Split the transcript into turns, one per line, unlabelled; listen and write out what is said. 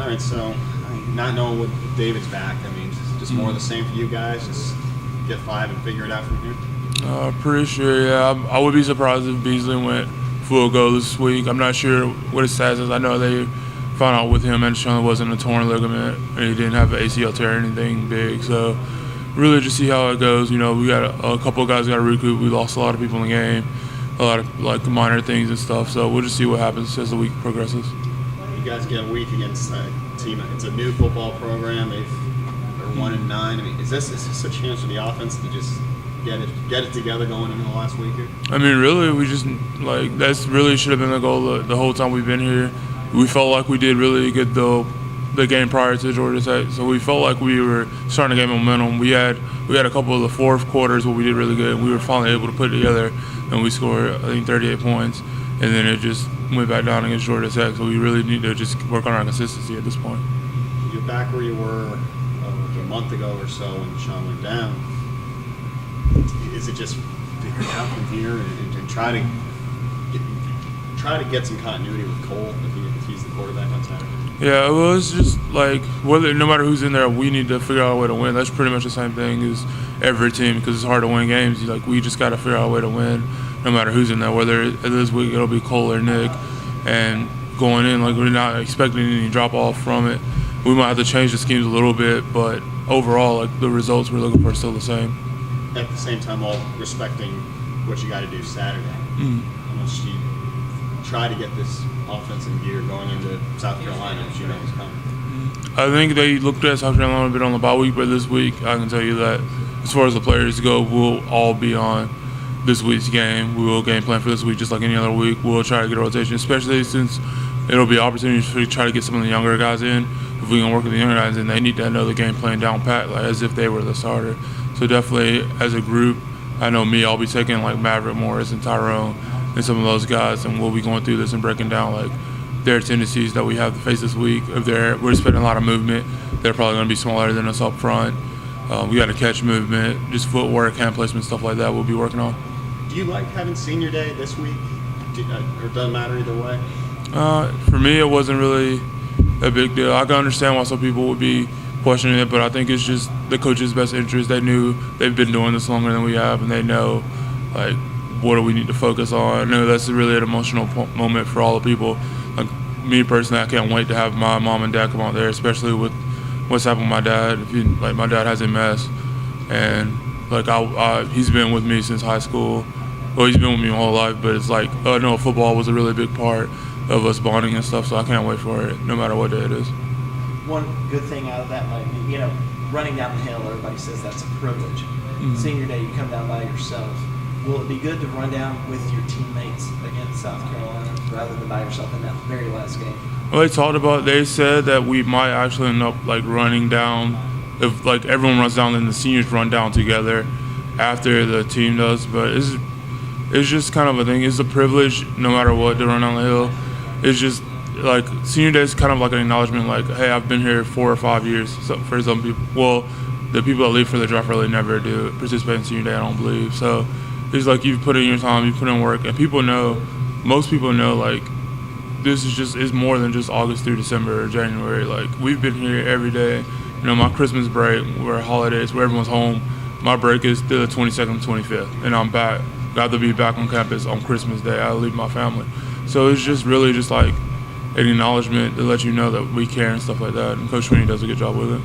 All right, so not knowing what David's back, I mean, just more of the same for you guys. Just get 5 and figure it out from here.
Pretty sure, yeah. I would be surprised if Beasley went full go this week. I'm not sure what his status is. I know they found out with him and Sean wasn't a torn ligament, and he didn't have an ACL tear or anything big. So really just see how it goes. You know, we got a couple of guys got to recoup. We lost a lot of people in the game, a lot of like minor things and stuff. So we'll just see what happens as the week progresses.
You guys get a week against a team. It's a new football program. They're 1-9. I mean, is this a chance for the offense to just get it together going into the last week here?
I mean, really, we just that's really should have been the goal the whole time we've been here. We felt like we did really good the game prior to Georgia Tech, so we felt like we were starting to get momentum. We had a couple of the fourth quarters where we did really good. We were finally able to put it together, and we scored I think 38 points, and then it just went back down against Georgia Tech. So we really need to just work on our consistency at this point.
You're back where you were a month ago or so when Sean went down. Is it just figure it out from here and try to get some continuity with Cole if he's the quarterback on Saturday?
Yeah, well, it's just like no matter who's in there, we need to figure out a way to win. That's pretty much the same thing as every team because it's hard to win games. Like we just got to figure out a way to win, no matter who's in there. Whether this week it'll be Cole or Nick, and going in like we're not expecting any drop off from it. We might have to change the schemes a little bit, but overall, like the results we're looking for are still the same.
At the same time, while respecting what you got to do Saturday, unless you try to get this offense in gear going into South Carolina, which you know is coming.
I think they looked at South Carolina a bit on the bye week, but this week I can tell you that as far as the players go, we'll all be on this week's game. We will game plan for this week just like any other week. We'll try to get a rotation, especially since it'll be an opportunity to try to get some of the younger guys in. If we can work with the younger guys, then they need to know the game plan down pat, like as if they were the starter. So definitely, as a group, I know I'll be taking like Maverick Morris and Tyrone and some of those guys, and we'll be going through this and breaking down like their tendencies that we have to face this week. If we're expecting a lot of movement, they're probably going to be smaller than us up front. We got to catch movement, just footwork, hand placement, stuff like that we'll be working on.
Do you like having senior day this week, or it doesn't matter either way?
For me, it wasn't really a big deal. I can understand why some people would be questioning it, but I think it's just the coach's best interest. They knew they've been doing this longer than we have, and they know like what do we need to focus on. I know that's really an emotional moment for all the people. Like me personally, I can't wait to have my mom and dad come out there, especially with what's happened with my dad. Like my dad has MS, and like he's been with me since high school. Well, he's been with me my whole life, but it's like I know football was a really big part of us bonding and stuff, so I can't wait for it, no matter what day it is.
One good thing out of that might be, running down the hill, everybody says that's a privilege.
Mm-hmm.
Senior day, you come down by yourself. Will it be good to run down with your teammates against South Carolina rather than by yourself in that very last game?
Well, they said that we might actually end up like running down, if like everyone runs down and the seniors run down together after the team does, but it's just kind of a thing. It's a privilege no matter what to run down the hill. It's just like senior day is kind of like an acknowledgement, like, hey, I've been here 4 or 5 years. So for some people, well, the people that leave for the draft really never do participate in senior day, I don't believe. So it's like you've put in your time, you put in work, and most people know, like, this is more than just August through December or January. Like, we've been here every day. My Christmas break, where holidays, where everyone's home, my break is the 22nd and 25th, and I'm back. Got to be back on campus on Christmas Day. I leave my family. So it's just really just like an acknowledgement to let you know that we care and stuff like that. And Coach Sweeney does a good job with it.